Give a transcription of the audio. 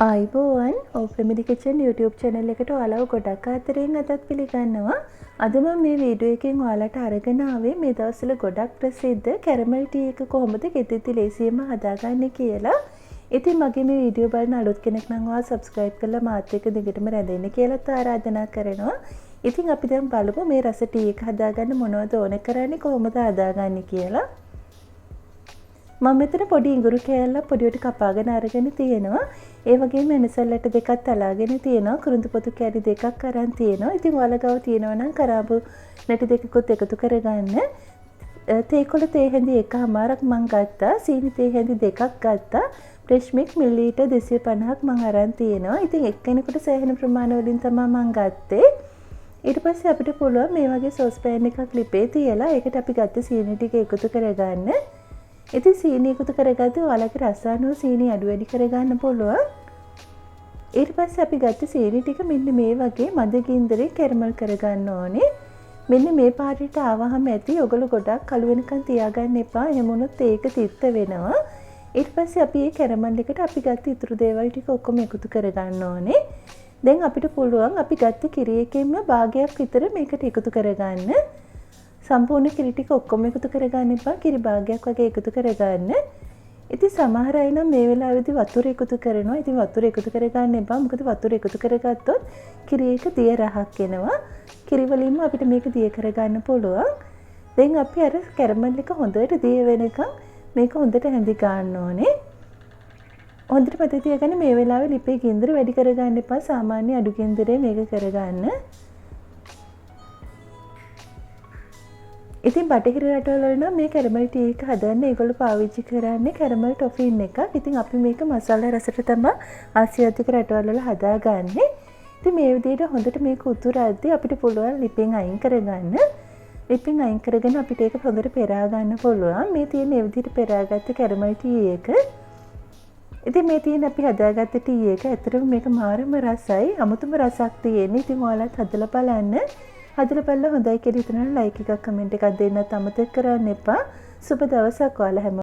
ආයිබෝවන් ඔෆැමිලි kitchen YouTube channel එකට ඔයාලව ගොඩක් ආදරෙන් අදත් පිළිගන්නවා. අද මම මේ වීඩියෝ එකෙන් ඔයාලට අරගෙන ආවේ මේ දවස්වල ගොඩක් ප්‍රසිද්ධ කැරමල් ටී එක කොහොමද ගෙදරදී ලේසියෙන්ම හදාගන්නේ කියලා. ඉතින් මගේ මේ වීඩියෝ බලන අලුත් කෙනෙක් නම් ඔයා subscribe කරලා මාත් එක්ක දිගටම රැඳෙන්න කියලා ආරාධනා කරනවා. ඉතින් අපි දැන් බලමු මේ රස ටී එක හදාගන්න මොනවද ඕන කරන්නේ කොහොමද හදාගන්නේ කියලා. මම මෙතන පොඩි ඉඟුරු කෑල්ලක් පොඩියට කපාගෙන අරගෙන තියෙනවා. ඒ වගේම එනසලට දෙකක් තලාගෙන තියෙනවා. කුරුඳු පොතු කැලි දෙකක් අරන් තියෙනවා. ඉතින් ඔයාලා ගාව තියෙනවා නම් කරාබු නැටි දෙකකුත් එකතු කරගන්න. තේකොළ තේ හැඳි එකමාරක් මම ගත්තා. සීනි තේ හැඳි දෙකක් ගත්තා. ෆ්‍රෙෂ් මිල්ක් මිලිලීටර් 250ක් මම අරන් තියෙනවා. ඉතින් එක්කෙනෙකුට සෑහෙන ප්‍රමාණ වලින් තමයි මම ගත්තේ. ඊට පස්සේ අපිට පුළුවන් මේ වගේ සෝස් පෑන් එකක් ලිපේ තියලා ඒකට අපි ගත්ත සීනි ටික එකතු කරගන්න. ඉතින් සීනි එකතු කරගත්තොත් ඔයාලගේ රස අනුව සීනි අඩු වැඩි කරගන්න පුළුවන්. ඊට පස්සේ අපි ගත්ත සීනි ටික මෙන්න මේ වගේ මද ගින්දරේ කැරමල් කරගන්න ඕනේ. මෙන්න මේ පාටට ආවහම ඇති ඔයගොල්ලෝ ගොඩක් කළු වෙනකන් තියාගන්න එපා. එහෙම වුණොත් ඒක තිත්ත වෙනවා. ඊට පස්සේ අපි මේ කැරමල් එකට අපි ගත්ත ඉතුරු දේවල් ටික ඔක්කොම එකතු කරගන්න ඕනේ. දැන් අපිට පුළුවන් අපි ගත්ත කිරි එකෙන්ම භාගයක් විතර මේකට එකතු කරගන්න. සම්පූර්ණ කිරි ටික ඔක්කොම එකතු කරගන්න එපා. කිරි භාගයක් වගේ එකතු කරගන්න. ඉතින් සමහර අය නම් මේ වෙලාවේදී වතුර එකතු කරනවා. ඉතින් වතුර එකතු කරගන්න එපා. මොකද වතුර එකතු කරගත්තොත් කිරි එක දිය රහක් එනවා. කිරි වලින්ම අපිට මේක දිය කරගන්න පුළුවන්. දැන් අපි අර කැරමල් එක හොඳට දිය වෙනකන් මේක හොඳට හැඳි ගන්න ඕනේ. හොඳට මතක තියාගන්න මේ වෙලාවේ ලිපේ ගින්දර වැඩි කරගන්න එපා. සාමාන්‍ය අඩු ගින්දරේ මේක කරගන්න. ඉතින් බටහිර රටවල නම් මේ කැරමල් ටී එක හදන්න ඒගොල්ලෝ පාවිච්චි කරන්නේ කැරමල් ටොෆින් එකක්. ඉතින් අපි මේක මසාලා රසට තමයි ආසියාතික රටවල වල හදාගන්නේ. ඉතින් මේ විදිහට හොඳට මේක උතුරද්දී අපිට පුළුවන් ලිපෙන් අයින් කරගන්න. ලිපෙන් අයින් කරගෙන අපිට ඒක හොඳට පෙරා ගන්න පුළුවන්. මේ තියෙන මේ විදිහට පෙරාගත්ත කැරමල් ටී එක. ඉතින් මේ තියෙන අපි හදාගත්ත ටී එක ඇත්තටම මේක මාරම රසයි. අමුතුම රසක් තියෙන. ඉතින් ඔයාලත් හදලා බලන්න. හදලා බලලා හොඳයි කියලා හිතනවා ලයික් එකක් කමෙන්ට් එකක් දෙන්නත් අමතක කරන්න එපා. සුබ දවසක් ඔයාලා හැම